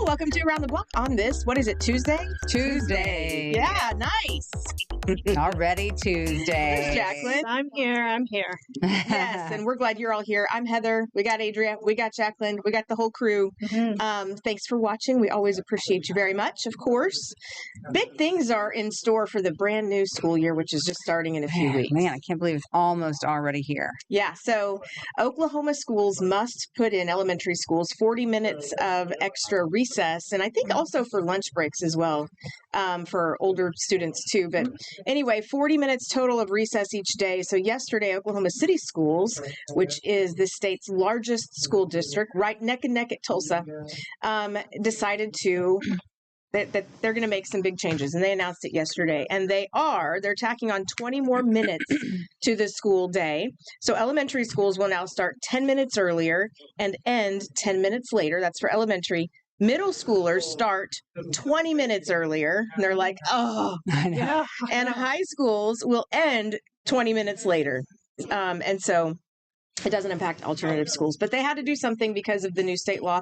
welcome to Around the Block on this, what is it, Tuesday? Tuesday. Yeah, nice. Already Tuesday. There's Jacqueline. I'm here. Yes, and we're glad you're all here. I'm Heather. We got Adria. We got Jacqueline. We got the whole crew. Thanks for watching. We always appreciate you very much, of course. Big things are in store for the brand new school year, which is just starting in a few weeks. Man, I can't believe it's almost already here. Yeah, so Oklahoma schools must put in elementary schools 40 minutes of extra recess, and I think also for lunch breaks as well, for older students too. But anyway, 40 minutes total of recess each day. So yesterday, Oklahoma City Schools, which is the state's largest school district, right neck and neck at Tulsa, decided that they're going to make some big changes, and they announced it yesterday. And they're tacking on 20 more minutes to the school day. So elementary schools will now start 10 minutes earlier and end 10 minutes later. That's for elementary. Middle schoolers start 20 minutes earlier. And they're like, oh, I know. Yeah. and high schools will end 20 minutes later. And so it doesn't impact alternative schools, but they had to do something because of the new state law.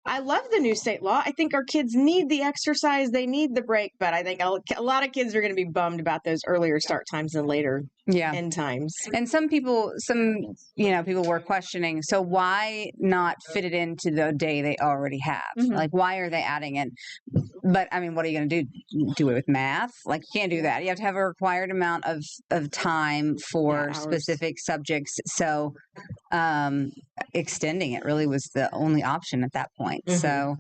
I love the new state law. I think our kids need the exercise. They need the break, but I think a lot of kids are going to be bummed about those earlier start times and later end times. And some people were questioning, so why not fit it into the day they already have? Mhm. Like, why are they adding in? But I mean, what are you going to do? Do it with math? Like, you can't do that. You have to have a required amount of time for hours. specific subjects. So extending it really was the only option at that point. Mhm. So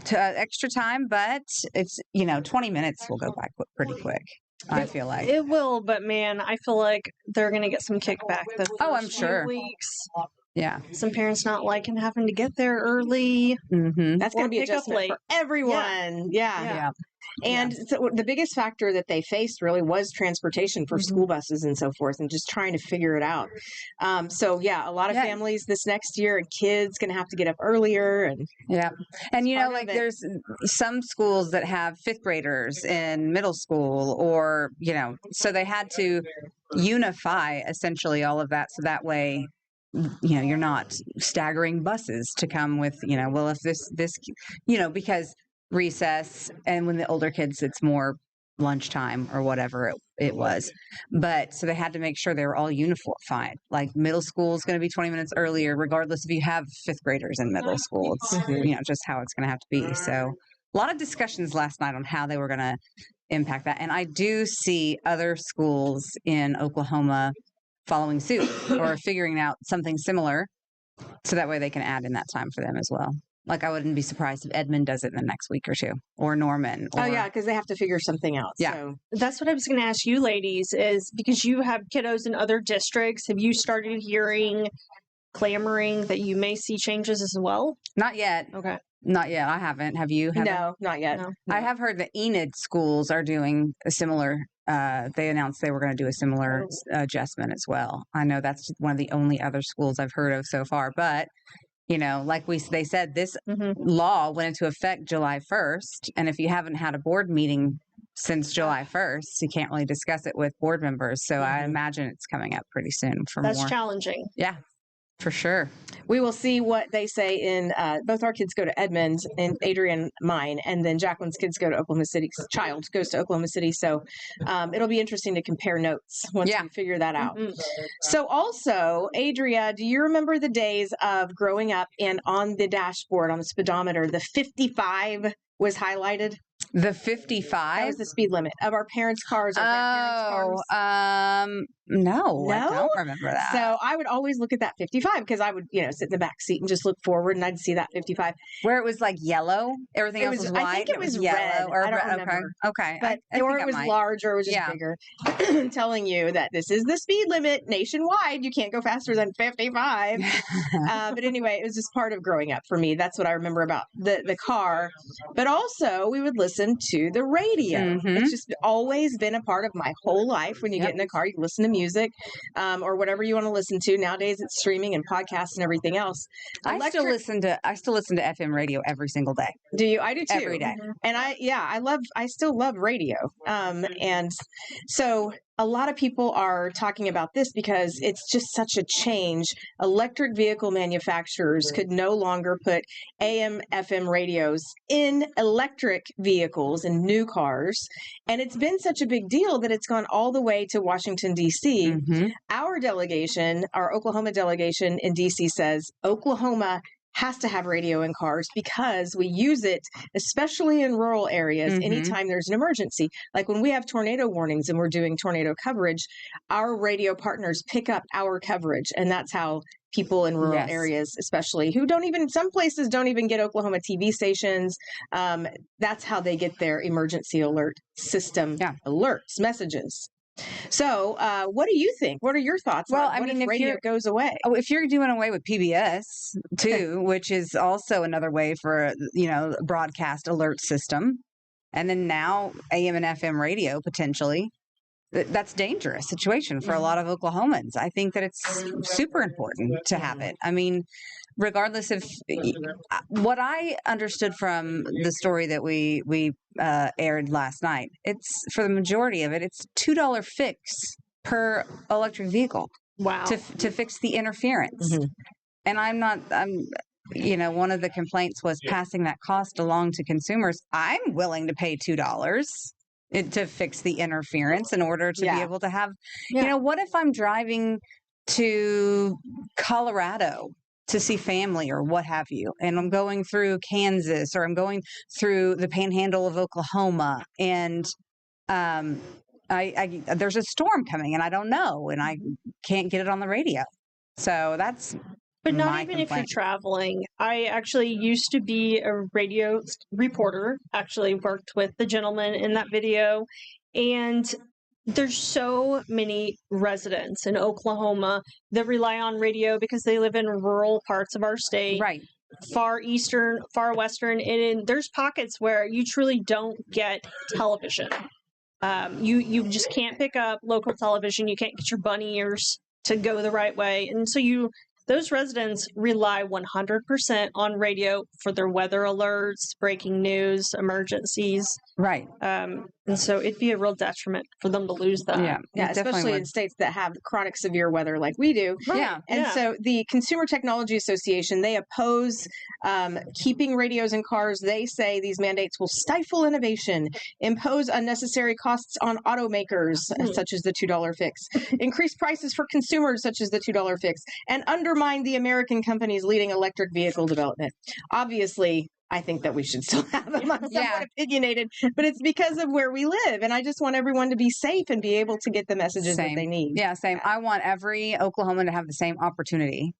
extra time, but it's 20 minutes will go by pretty quick. I feel like. It will, but man, I feel like they're going to get some kickback the first Oh, I'm few sure. weeks. Yeah. Some parents not liking having to get there early. Mm-hmm. That's Or going to be pick up adjustment late. for everyone. Yeah. Yeah. And so the biggest factor that they faced really was transportation for school buses and so forth, and just trying to figure it out. A lot of Yeah. families this next year and kids going to have to get up earlier. And Yeah. And, part of like it. there's some schools that have fifth graders in middle school or, so they had to unify essentially all of that. So that way, you're not staggering buses to come with, if this, because recess and when the older kids, it's more lunchtime or whatever it was. But so they had to make sure they were all unified. Like middle school is going to be 20 minutes earlier, regardless if you have fifth graders in middle school. It's, just how it's going to have to be. So a lot of discussions last night on how they were going to impact that. And I do see other schools in Oklahoma following suit or figuring out something similar so that way they can add in that time for them as well. Like, I wouldn't be surprised if Edmond does it in the next week or two, or Norman. Or, because they have to figure something out. Yeah. So. That's what I was going to ask you ladies is because you have kiddos in other districts, have you started hearing clamoring that you may see changes as well? Not yet. Okay. Not yet. I haven't. Have you? No, not yet. No. I have heard that Enid schools are doing a similar. They announced they were going to do a similar adjustment as well. I know that's one of the only other schools I've heard of so far. But like they said, this law went into effect July 1st, and if you haven't had a board meeting since July 1st, you can't really discuss it with board members. So I imagine it's coming up pretty soon for That's more. challenging. Yeah. For sure. We will see what they say in both our kids go to Edmond and Adrian mine, and then Jacqueline's kids go to Oklahoma City. Child goes to Oklahoma City. So it'll be interesting to compare notes once we figure that out. So also, Adria, do you remember the days of growing up and on the dashboard, on the speedometer, the 55 was highlighted? The 55? That was the speed limit of our parents' cars, our grandparents' cars. No, I No? don't remember that. So I would always look at that 55 because I would, sit in the back seat and just look forward and I'd see that 55. Where it was like yellow, everything else was white. I think it was yellow red. or I don't red. remember. Okay. But I or think it was I might. large or it was just bigger, telling you that this is the speed limit nationwide. You can't go faster than 55. But anyway, it was just part of growing up for me. That's what I remember about the car. But also, we would listen to the radio. It's just always been a part of my whole life. When you get in the car, you listen to music or whatever you want to listen to. Nowadays, it's streaming and podcasts and everything else. I still listen to FM radio every single day. Do you? I do too. Every day. And I still love radio. And so a lot of people are talking about this because it's just such a change. Electric vehicle manufacturers could no longer put AM, FM radios in electric vehicles and new cars. And it's been such a big deal that it's gone all the way to Washington, D.C. Mhm. Our delegation, our Oklahoma delegation in D.C. says Oklahoma has to have radio in cars because we use it, especially in rural areas, Mhm. anytime there's an emergency. Like when we have tornado warnings and we're doing tornado coverage, our radio partners pick up our coverage. And that's how people in rural Yes. areas, especially who don't even, some places don't even get Oklahoma TV stations. That's how they get their emergency alert system Yeah. alerts, messages. So, what do you think? What are your thoughts? Well, on I what mean, if if radio you're- goes away? Oh, if you're doing away with PBS too, which is also another way for, broadcast alert system, and then now AM and FM radio potentially, that's dangerous situation for a lot of Oklahomans. I think that it's super important to have it. I mean, regardless of what I understood from the story that we aired last night, it's for the majority of it, it's $2 fix per electric vehicle Wow. to fix the interference. Mhm. And one of the complaints was passing that cost along to consumers. I'm willing to pay $2 to fix the interference in order to be Yeah. able to have, Yeah. what if I'm driving to Colorado to see family or what have you, and I'm going through Kansas or I'm going through the panhandle of Oklahoma, and there's a storm coming and I don't know, and I can't get it on the radio. So that's But not my even if you're complaint. traveling. I actually used to be a radio reporter, actually worked with the gentleman in that video. And there's so many residents in Oklahoma that rely on radio because they live in rural parts of our state, Right. far eastern, far western, and there's pockets where you truly don't get television. You just can't pick up local television. You can't get your bunny ears to go the right way, and so those residents rely 100% on radio for their weather alerts, breaking news, emergencies. Right. And so it'd be a real detriment for them to lose that. Yeah. Yeah, it definitely especially would. in states that have chronic severe weather like we do. Yeah. And Yeah. so the Consumer Technology Association, they oppose keeping radios in cars. They say these mandates will stifle innovation, impose unnecessary costs on automakers, such as the $2 fix, increase prices for consumers, such as the $2 fix, and undermine the American companies leading electric vehicle development. Obviously, I think that we should still have them. I'm somewhat Yeah. opinionated, but it's because of where we live. And I just want everyone to be safe and be able to get the messages that Same. they need. Yeah, same. I want every Oklahoman to have the same opportunity,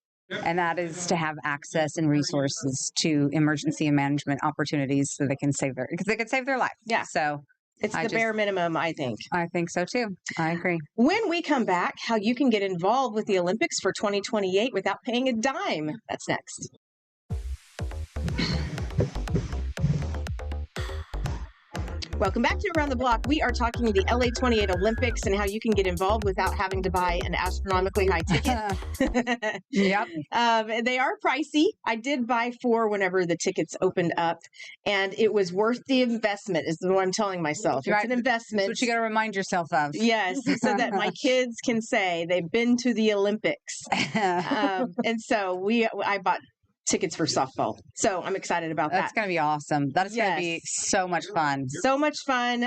and that is to have access and resources to emergency and management opportunities so they can save their life. Yeah. So It's I the just- bare minimum, I think. I think so too. I agree. When we come back, how you can get involved with the Olympics for 2028 without paying a dime. That's next. Welcome back to Around the Block. We are talking the LA 28 Olympics and how you can get involved without having to buy an astronomically high ticket. Yep. They are pricey. I did buy 4 whenever the tickets opened up, and it was worth the investment, is what I'm telling myself. It's Right. an investment. That's what you got to remind yourself of. Yes, so that my kids can say they've been to the Olympics. And so I bought tickets for softball. So I'm excited about That's that. going to be awesome. That is going to be Yes. so much fun. So much fun.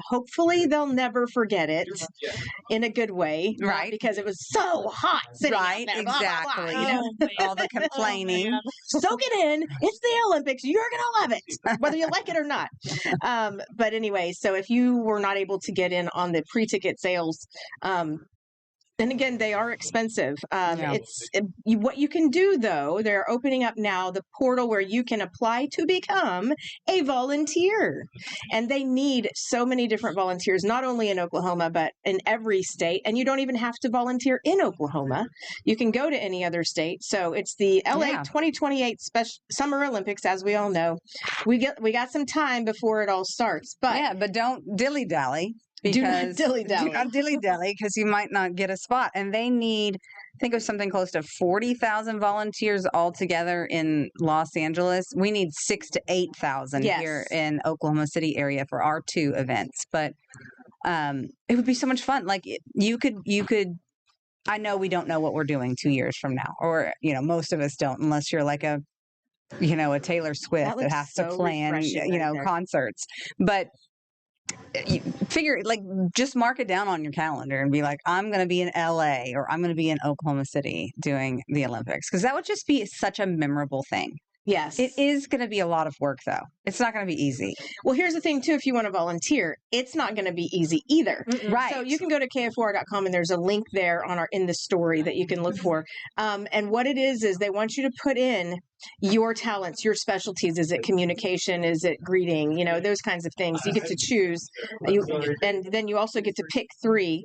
Hopefully they'll never forget it in a good way. Not Right. because it was so hot sitting out Right, there, blah, blah, blah, exactly. you know? All the complaining. Soak it in. It's the Olympics. You're going to love it, whether you like it or not. But anyway, so if you were not able to get in on the pre-ticket sales, and again, they are expensive. Yeah. What you can do, though, they're opening up now the portal where you can apply to become a volunteer. And they need so many different volunteers, not only in Oklahoma, but in every state. And you don't even have to volunteer in Oklahoma. You can go to any other state. So it's the LA Yeah. 2028 Summer Olympics, as we all know. We got some time before it all starts. But Yeah, but don't dilly-dally. Do not Because dilly-dally. Do not dilly-dally because you might not get a spot. And they need, I think it was something close to 40,000 volunteers altogether in Los Angeles. We need 6,000 to 8,000 Yes. here in Oklahoma City area for our 2 events. But it would be so much fun. Like you could. I know we don't know what we're doing 2 years from now, or most of us don't, unless you're like a Taylor Swift that looks has to so plan refreshing right there. concerts. But you figure, like, just mark it down on your calendar and be like, I'm going to be in LA or I'm going to be in Oklahoma City doing the Olympics, because that would just be such a memorable thing. Yes. It is going to be a lot of work, though. It's not going to be easy. Well, here's the thing, too. If you want to volunteer, it's not going to be easy either. Right. So you can go to kfor.com and there's a link there in the story that you can look for. And what it is they want you to put in your talents, your specialties. Is it communication? Is it greeting? Those kinds of things. You get to choose. And then you also get to pick 3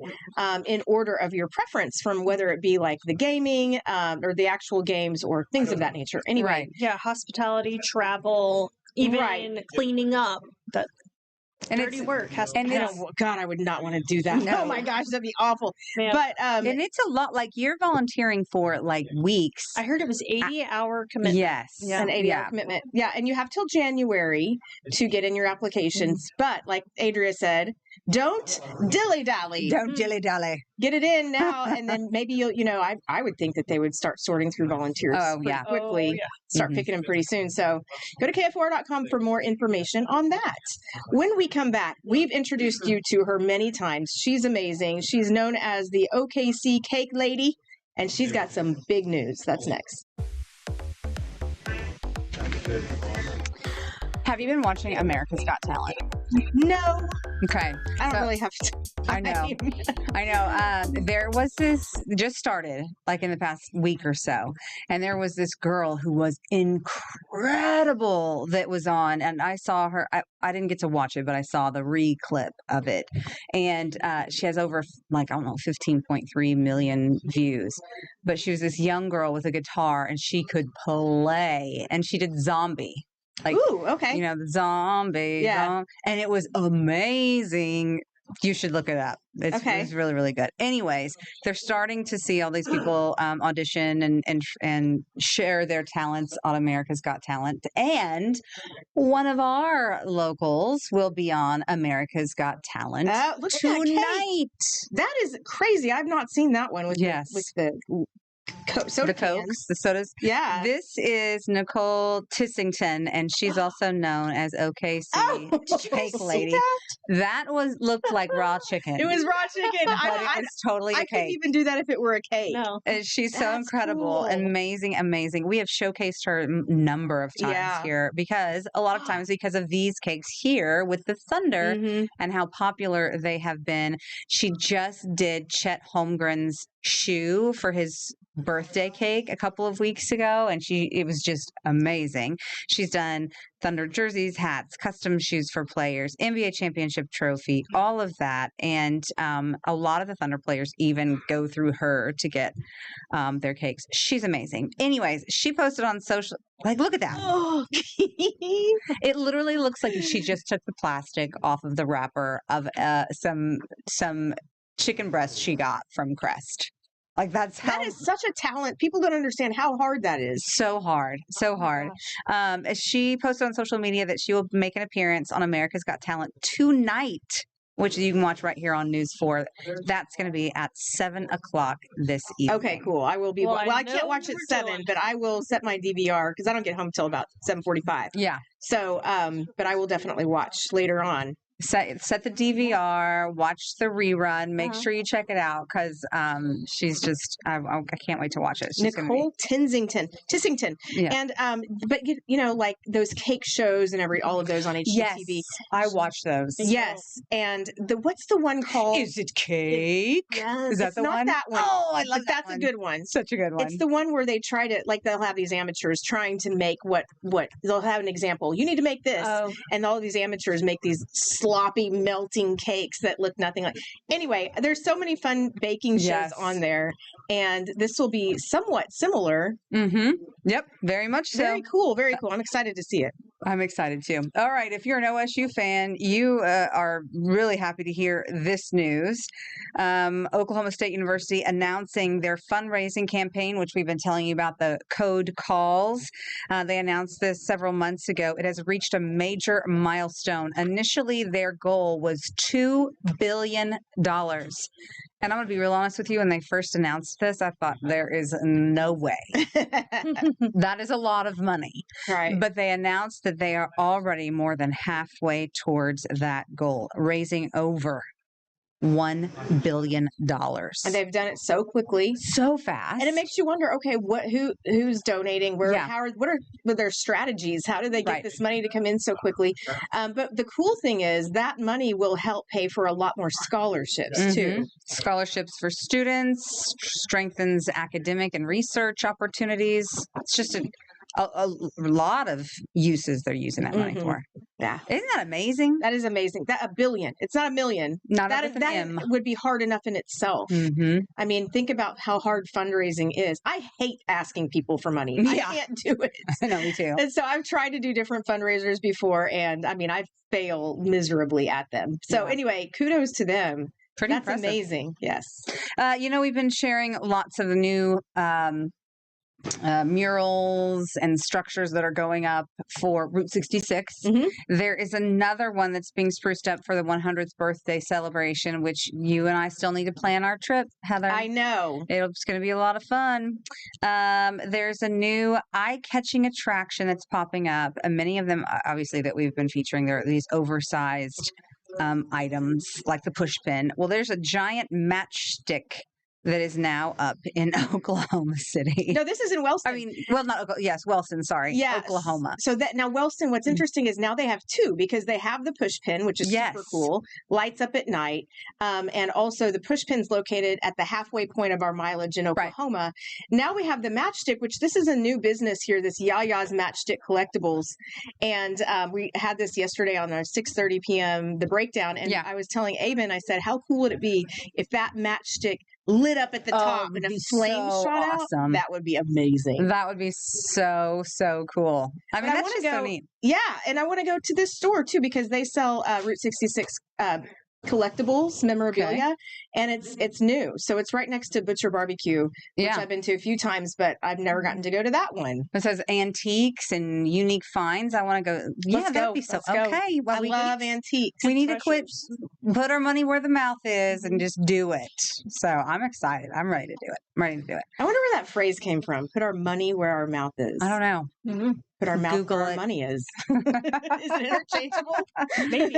in order of your preference, from whether it be like the gaming or the actual games or things of that nature. Anyway. Right. Yeah, hospitality, travel, even cleaning up. That And dirty work has to and count. Oh, God, I would not want to do that. No. Oh my gosh, that'd be awful. Man, But and it's a lot. Like, you're volunteering for like weeks. I heard it was 80-hour commitment. Yes. Yeah. an 80-hour commitment. Yeah, and you have till January to get in your applications. But like Adria said, don't dilly-dally. Don't dilly-dally. Get it in now, and then maybe you'll, I would think that they would start sorting through volunteers Oh, pretty yeah. quickly. Oh, yeah. Start Mhm. picking them pretty soon. So go to kfor.com for more information on that. When we come back, we've introduced you to her many times. She's amazing. She's known as the OKC Cake Lady, and she's got some big news. That's next. Have you been watching America's Got Talent? No, Okay. I don't So- really have to. I know. I know. There was this just started like in the past week or so, and there was this girl who was incredible that was on, and I saw her. I didn't get to watch it, but I saw the re-clip of it, and she has over 15.3 million views. But she was this young girl with a guitar, and she could play, and she did Zombie. Like, Ooh, okay. the zombie. Yeah. And it was amazing. You should look it up. It's really, really good. Anyways, they're starting to see all these people audition and share their talents on America's Got Talent. And one of our locals will be on America's Got Talent Look at that cake. tonight. That is crazy. I've not seen that one with Yes. the soda The cans. Cokes, the sodas. Yeah. This is Nicole Tissington, and she's also known as OKC did you Cake see Lady. That looked like raw chicken. It was raw chicken. but it was totally I a couldn't cake. even do that if it were a cake. No. And she's so That's incredible, cool. amazing. We have showcased her a number of times Yeah. here because a lot of times because of these cakes here with the Thunder Mhm. and how popular they have been. She just did Chet Holmgren's shoe for his birthday cake a couple of weeks ago, and it was just amazing. She's done Thunder jerseys, hats, custom shoes for players, NBA championship trophy, all of that. And a lot of the Thunder players even go through her to get their cakes. She's amazing. Anyways, she posted on social, like, look at that. Oh. It literally looks like she just took the plastic off of the wrapper of some chicken breast she got from Crest. Like, that's how That is such a talent. People don't understand how hard that is. so hard, so Oh my hard. gosh. She posted on social media that she will make an appearance on America's Got Talent tonight, which you can watch right here on News 4. That's going to be at 7:00 this evening. Okay, cool. I will be. Well, Well, I I can't know watch what at we're 7, doing. but I will set my DVR because I don't get home till about 7:45. Yeah. So, but I will definitely watch later on. Set the DVR, watch the rerun, make Uh-huh. sure you check it out because she's just I can't wait to watch it. She's gonna be- Nicole Tissington. Yeah. And but like those cake shows and all of those on HGTV. Yes, I watch those. Yes, and what's the one called? Is it cake? Yes. Is that It's the not one? that one. Oh, I love But that that's one. a good one. Such a good one. It's the one where they try to they'll have these amateurs trying to make what they'll have an example. You need to make this, Oh, and all these amateurs make these sloppy melting cakes that look nothing like. Anyway, there's so many fun baking shows Yes. on there, and this will be somewhat similar. Mm-hmm. Yep, very much so. Very cool, very cool. I'm excited to see it. I'm excited too. All right. If you're an OSU fan, you are really happy to hear this news. Oklahoma State University announcing their fundraising campaign, which we've been telling you about, the Code Calls. They announced this several months ago. It has reached a major milestone. Initially, their goal was $2 billion. And I'm going to be real honest with you. When they first announced this, I thought there is no way. That is a lot of money. Right. But they announced that they are already more than halfway towards that goal, raising over $1 billion. And they've done it so quickly. So fast. And it makes you wonder, okay, who's donating? Where? Yeah. What are their strategies? How do they get Right. this money to come in so quickly? But the cool thing is that money will help pay for a lot more scholarships too. Scholarships for students, strengthens academic and research opportunities. It's just a lot of uses they're using that money for. Yeah. Isn't that amazing? That is amazing. That $1 billion. It's not a million. Not That with an M. would be hard enough in itself. Mm-hmm. I mean, think about how hard fundraising is. I hate asking people for money. Yeah. I can't do it. I know, me too. And so I've tried to do different fundraisers before, and I mean, I fail miserably at them. So Yeah. anyway, kudos to them. Pretty That's impressive. amazing. Yes. We've been sharing lots of the new murals and structures that are going up for Route 66. Mhm. There is another one that's being spruced up for the 100th birthday celebration, which you and I still need to plan our trip, Heather. I know. It's going to be a lot of fun. There's a new eye-catching attraction that's popping up, and many of them, obviously, that we've been featuring. There are these oversized items like the push pin. Well, there's a giant matchstick that is now up in Oklahoma City. No, this is in Wellston. I mean, well, not Oklahoma. Yes, Wellston. Sorry, Yes. Oklahoma. So that now Wellston, what's interesting is now they have two, because they have the push pin, which is super Yes. cool, lights up at night, and also the push pin's located at the halfway point of our mileage in Oklahoma. Now we have the matchstick, which this is a new business here, this Yaya's Matchstick Collectibles, and we had this yesterday on our 6:30 p.m. the breakdown, and Yeah. I was telling Aben, I said, how cool would it be if that matchstick lit up at the Oh, top would and a be flame so shot out? awesome. That would be amazing. That would be so cool. I mean, But I that's wanna just so go- neat. Yeah, and I want to go to this store too, because they sell Route 66 collectibles, memorabilia, and it's new. So it's right next to Butcher Barbecue, which Yeah. I've been to a few times, but I've never gotten to go to that one. It says antiques and unique finds. I want to go. Yeah, Let's that'd go. be so Let's go. okay. Well, I we love need, antiques. we need to quit, treasures. put our money where the mouth is, and just do it. So I'm excited. I'm ready to do it. I'm ready to do it. I wonder where that phrase came from. Put our money where our mouth is. I don't know. Mhm. Put our mouth Google where our it. money is. Is it interchangeable? Maybe.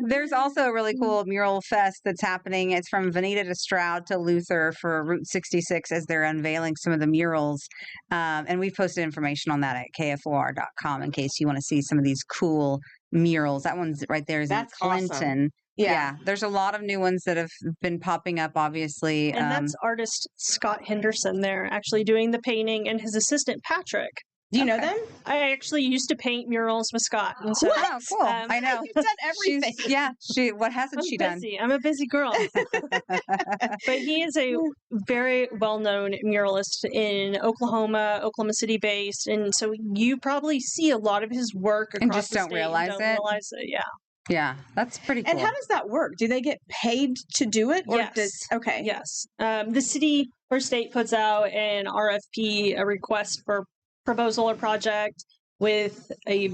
There's also a really cool mural fest that's happening. It's from Veneta to Stroud to Luther for Route 66 as they're unveiling some of the murals. And we've posted information on that at kfor.com in case you want to see some of these cool murals. That one's right there is That's in awesome. Clinton. Yeah. There's a lot of new ones that have been popping up, obviously. And that's artist Scott Henderson there actually doing the painting, and his assistant Patrick. Do you know Okay. them? I actually used to paint murals with Scott. And so Oh, cool. I know. You've done everything. What hasn't she done? busy. I'm a busy girl. But he is a very well-known muralist in Oklahoma, Oklahoma City based, and so you probably see a lot of his work across And just the don't state realize and it? don't realize it. Yeah. Yeah, that's pretty cool. And how does that work? Do they get paid to do it? Or Yes. Okay. Yes. The city or state puts out an RFP, a request for proposal or project, with a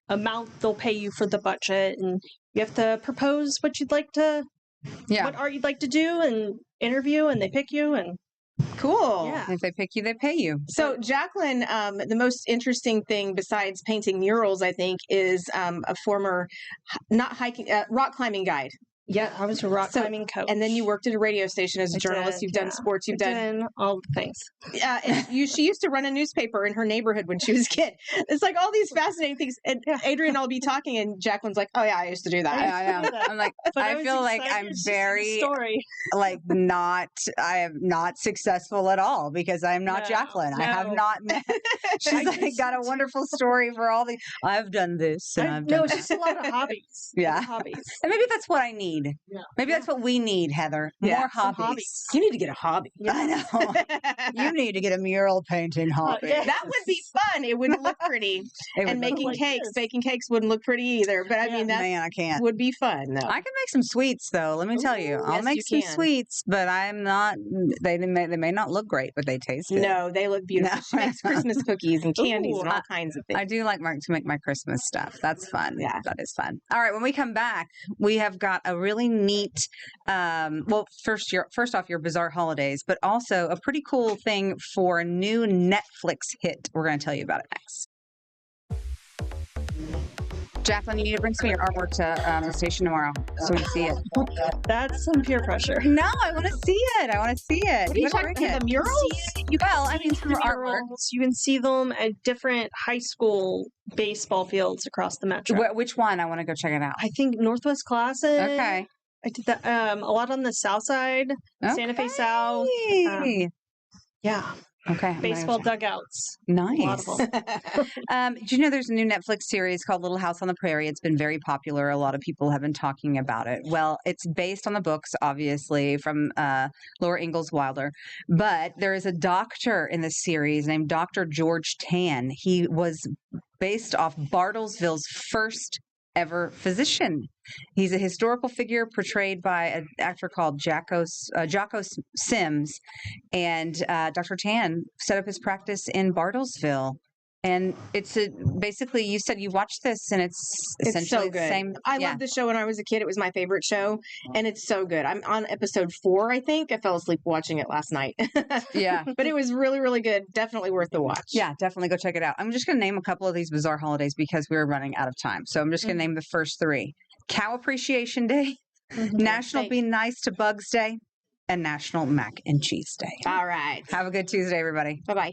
amount they'll pay you for the budget, and you have to propose what you'd like to, what art you'd like to do, and interview, and they pick you, and Cool. yeah. If they pick you, they pay you. So, Jacqueline, the most interesting thing besides painting murals, I think, is a former not hiking, rock climbing guide. Yeah, I was a rock So- climbing coach. And then you worked at a radio station as a I journalist. did, You've done yeah. sports. You've done. all the things. And she used to run a newspaper in her neighborhood when she was a kid. It's like all these fascinating things. And Adrian and I'll be talking, and Jacqueline's like, "Oh yeah, I used to do that." Yeah. I know. I'm like, But I was feel like excited I'm to see the very story. like I am not successful at all because I'm not No, Jacqueline. I have no. not met. She's I like got a just- wonderful story for all the. I've done this and I've No, done it's that. just a lot of hobbies. Yeah. Hobbies. And maybe that's what I need need. Maybe that's what we need, Heather. Yeah, More some hobbies. You need to get a hobby. I know. You need to get a mural painting hobby. yeah. That would be fun. It would look pretty. It would And look making like cakes. this. Baking cakes wouldn't look pretty either. But I Yeah. mean, that Man, I can't. would be fun, though. I can make some sweets, though. Let me tell you, Ooh, I'll yes, make you some can. sweets, but I'm not. They may not look great, but they taste good. No, they look beautiful. No. She makes Christmas cookies and candies Ooh, and all kinds of things. I do like to make my Christmas stuff. That's fun. Yeah. That is fun. All right, when we come back, we have got a really neat. Well, first off, your bizarre holidays, but also a pretty cool thing for a new Netflix hit. We're going to tell you about it next. Jacqueline, you need to bring some of your artwork to the station tomorrow so we can see it. That's some peer pressure. No, I want to see it. I want to see it. What are you gotta talking bring about? it. The murals? Well, I mean, some The artwork. murals, you can see them at different high school baseball fields across the metro. Which one? I want to go check it out. I think Northwest Classic. Okay. I did that a lot on the south side, Santa Fe South. Okay. Yeah, Okay. I'm gonna go baseball check- dugouts. A lot Nice. of them. Do you know there's a new Netflix series called Little House on the Prairie? It's been very popular. A lot of people have been talking about it. Well, it's based on the books, obviously, from Laura Ingalls Wilder. But there is a doctor in the series named Dr. George Tan. He was based off Bartlesville's first ever physician. He's a historical figure portrayed by an actor called Jocko Sims. And Dr. Tan set up his practice in Bartlesville. And it's basically, you said you watched this and it's It's essentially so the good. same. I yeah. loved the show when I was a kid. It was my favorite show, and it's so good. I'm on episode 4, I think. I fell asleep watching it last night. Yeah. But it was really, really good. Definitely worth the watch. Yeah, definitely go check it out. I'm just going to name a couple of these bizarre holidays because we're running out of time. So I'm just going to name the first 3. Cow Appreciation Day, National Thanks. Be Nice to Bugs Day, and National Mac and Cheese Day. All right. Have a good Tuesday, everybody. Bye-bye.